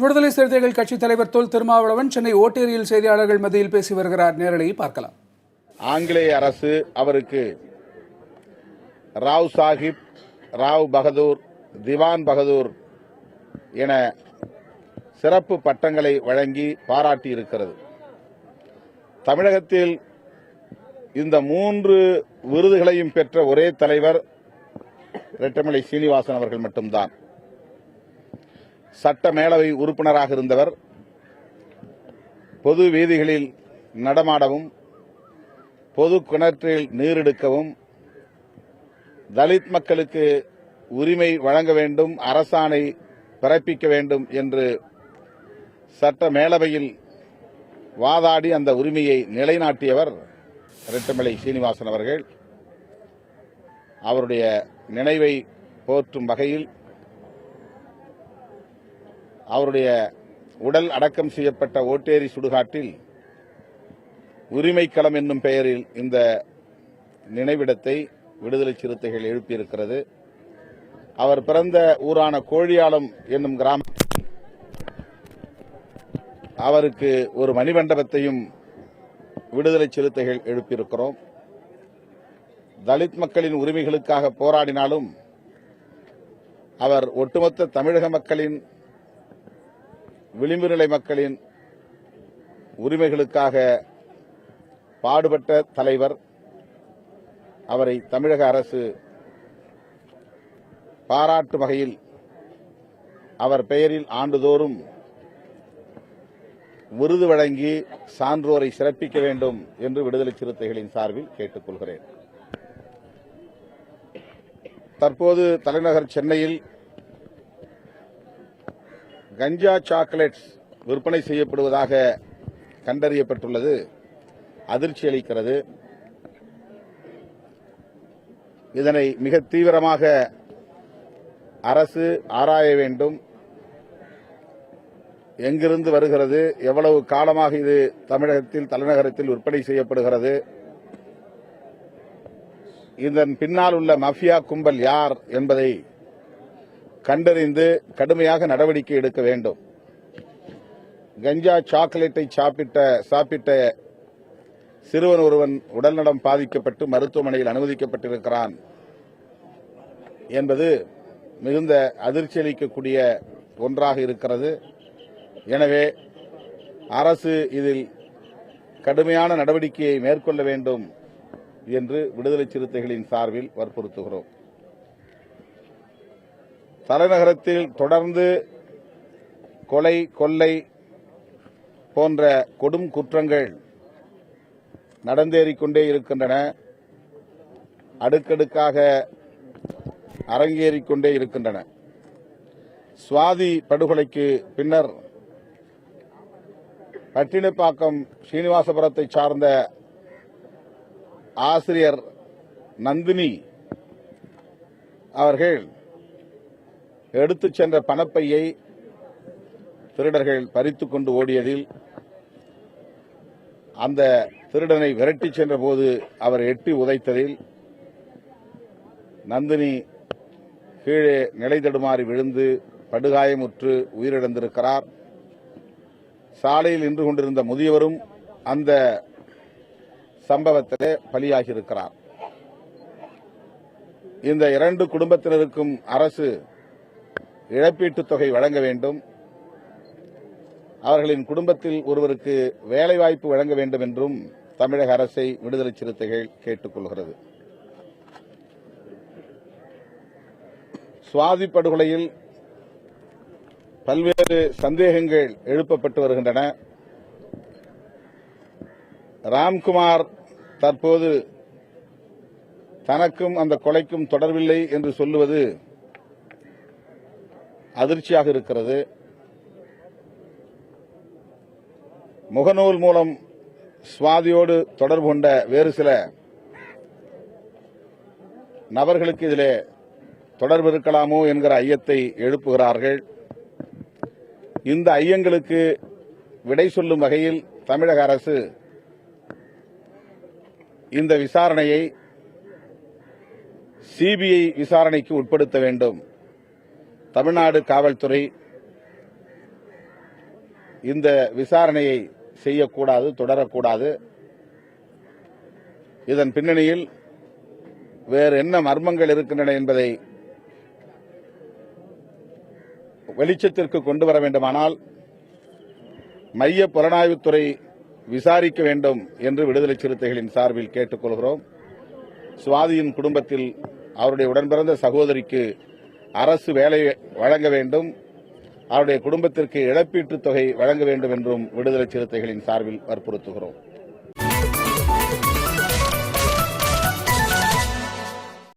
விடுதலை சிறுத்தைகள் கட்சித் தலைவர் தொல் திருமாவளவன் சென்னை ஓட்டேரியில் செய்தியாளர்கள் மத்தியில் பேசி வருகிறார். நேரலையை பார்க்கலாம். ஆங்கிலேய அரசு அவருக்கு ராவ் சாஹிப், ராவ் பகதூர், திவான் பகதூர் என சிறப்பு பட்டங்களை வழங்கி பாராட்டியிருக்கிறது. தமிழகத்தில் இந்த 3 விருதுகளையும் பெற்ற ஒரே தலைவர் ரெட்டமலை சீனிவாசன் அவர்கள் மட்டும்தான். சட்ட மேலவை உறுப்பினராக இருந்தவர். பொது வீதிகளில் நடமாடவும், பொது கிணற்றில் நீரெடுக்கவும், தலித் மக்களுக்கு உரிமை வழங்க வேண்டும், அரசாணை பிறப்பிக்க வேண்டும் என்று சட்ட மேலவையில் வாதாடி அந்த உரிமையை நிலைநாட்டியவர் ரெட்டமலை சீனிவாசன் அவர்கள். அவருடைய நினைவை போற்றும் வகையில் அவருடைய உடல் அடக்கம் செய்யப்பட்ட ஓட்டேரி சுடுகாட்டில் உரிமைக்களம் என்னும் பெயரில் இந்த நினைவிடத்தை விடுதலை சிறுத்தைகள் எழுப்பியிருக்கிறது. அவர் பிறந்த ஊரான கோழியாளம் என்னும் கிராமம் அவருக்கு ஒரு மணிமண்டபத்தையும் விடுதலை சிறுத்தைகள் எழுப்பியிருக்கிறோம். தலித் மக்களின் உரிமைகளுக்காக போராடினாலும் அவர் ஒட்டுமொத்த தமிழக மக்களின், விளிம்பு நிலை மக்களின் உரிமைகளுக்காக பாடுபட்ட தலைவர். அவரை தமிழக அரசு பாராட்டும் வகையில் அவர் பெயரில் ஆண்டுதோறும் விருது வழங்கி சான்றோரை சிறப்பிக்க வேண்டும் என்று விடுதலை சிறுத்தைகளின் சார்பில் கேட்டுக் கொள்கிறேன். தற்போது தலைநகர் சென்னையில் கஞ்சா சாக்லேட்ஸ் விற்பனை செய்யப்படுவதாக கண்டறியப்பட்டுள்ளது அதிர்ச்சி அளிக்கிறது. இதனை மிக தீவிரமாக அரசு ஆராய வேண்டும். எங்கிருந்து வருகிறது, எவ்வளவு காலமாக இது தமிழகத்தில் தலைநகரத்தில் விற்பனை செய்யப்படுகிறது, இதன் பின்னால் உள்ள மஃபியா கும்பல் யார் என்பதை கண்டறிந்து கடுமையாக நடவடிக்கை எடுக்க வேண்டும். கஞ்சா சாக்லேட்டை சாப்பிட்ட சிறுவன் ஒருவன் உடல்நலம் பாதிக்கப்பட்டு மருத்துவமனையில் அனுமதிக்கப்பட்டிருக்கிறான் என்பது மிகுந்த அதிர்ச்சி அளிக்கக்கூடிய ஒன்றாக இருக்கிறது. எனவே அரசு இதில் கடுமையான நடவடிக்கையை மேற்கொள்ள வேண்டும் என்று விடுதலை சிறுத்தைகளின் சார்பில் வற்புறுத்துகிறோம். தலைநகரத்தில் தொடர்ந்து கொலை, கொள்ளை போன்ற கொடும் குற்றங்கள் நடந்தேறிக்கொண்டே இருக்கின்றன. அடுக்கடுக்காக அரங்கேறிக்கொண்டே இருக்கின்றன. சுவாதி படுகொலைக்கு பின்னர் பட்டினப்பாக்கம் ஸ்ரீனிவாசபுரத்தை சார்ந்த ஆசிரியர் நந்தினி அவர்கள் எடுத்துச் சென்ற பணப்பையை திருடர்கள் பறித்துக் கொண்டு ஓடியதில் அந்த திருடனை விரட்டிச் சென்ற போது அவர் எட்டி உதைத்ததில் நந்தினி கீழே நிலை தடுமாறி விழுந்து படுகாயமுற்று உயிரிழந்திருக்கிறார். சாலையில் நின்று கொண்டிருந்த முதியவரும் அந்த சம்பவத்திலே பலியாகியிருக்கிறார். இந்த 2 குடும்பத்தினருக்கும் அரசு இழப்பீட்டுத் தொகை வழங்க வேண்டும். அவர்களின் குடும்பத்தில் ஒருவருக்கு வேலைவாய்ப்பு வழங்க வேண்டும் என்றும் தமிழக அரசை விடுதலை சிறுத்தைகள் கேட்டுக் கொள்கிறது. சுவாதி படுகொலையில் பல்வேறு சந்தேகங்கள் எழுப்பப்பட்டு வருகின்றன. ராம்குமார் தற்போது தனக்கும் அந்த கொலைக்கும் தொடர்பில்லை என்று சொல்லுவது அதிர்ச்சியாக இருக்கிறது. முகநூல் மூலம் சுவாதியோடு தொடர்பு கொண்ட வேறு சில நபர்களுக்கு இதிலே தொடர்பு இருக்கலாமோ என்கிற ஐயத்தை எழுப்புகிறார்கள். இந்த ஐயங்களுக்கு விடை சொல்லும் வகையில் தமிழக அரசு இந்த விசாரணையை சிபிஐ விசாரணைக்கு உட்படுத்த வேண்டும். தமிழ்நாடு காவல்துறை இந்த விசாரணையை செய்யக்கூடாது, தொடரக்கூடாது. இதன் பின்னணியில் வேறு என்ன மர்மங்கள் இருக்கின்றன என்பதை வெளிச்சத்திற்கு கொண்டு வர வேண்டுமானால் மைய புலனாய்வுத்துறை விசாரிக்க வேண்டும் என்று விடுதலை சிறுத்தைகளின் சார்பில் கேட்டுக் கொள்கிறோம். சுவாதியின் குடும்பத்தில் அவருடைய உடன்பிறந்த சகோதரிக்கு அரசு வேலை வழங்க வேண்டும், அவருடைய குடும்பத்திற்கு இழப்பீட்டுத் தொகை வழங்க வேண்டும் என்றும் விடுதலை சிறுத்தைகளின் சார்பில் வற்புறுத்துகிறோம்.